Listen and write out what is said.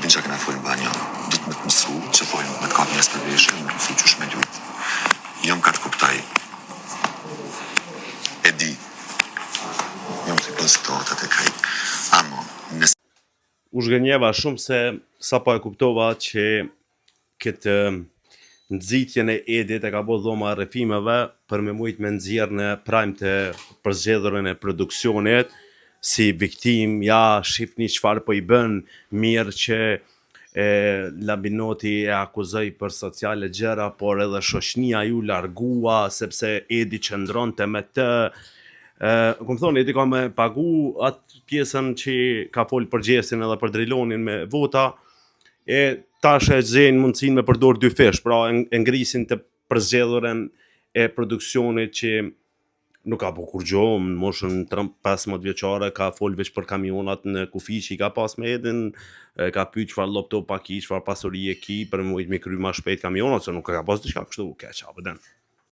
din që kena folin banjo, du të me të mësu, që pojnë me të kap njës për veshë, me të mësu qësh me ljujt. Jo më ka të kuptaj. E di. Jo më të i bën situatët e krejt. Amo, nëse... U zhgënjeva shumë se sa po e kuptova që këtë nxitjen e Edit e ka bo dhoma rrëfimeve për me mujt me nxjerr në prajmë të përzgjedhurën e produksionit, si viktim, ja, shifni çfarë po i bën, mirë që Labinoti e akuzoi për sociale gjëra, por edhe shoqënia ju largua, sepse Edi qëndronte me të. Kom thonë, Edi ka me pagu atë pjesën që ka folë për Gjesin edhe për Drilonin me vota, e tash e gjenë mundësin me përdor dy fesh, pra e ngrisin të përzgjedhurën e produksionit që nuk ka po kur gjo, në moshën 15 vjeqare, ka folë veç për kamionat në kufi që i ka pas me Edin, ka pyet çfarë laptop pa ki, çfarë pasuri e ki, për mujt me kry ma shpejt kamionat, se nuk ka pas diçka kështu keq, abëden.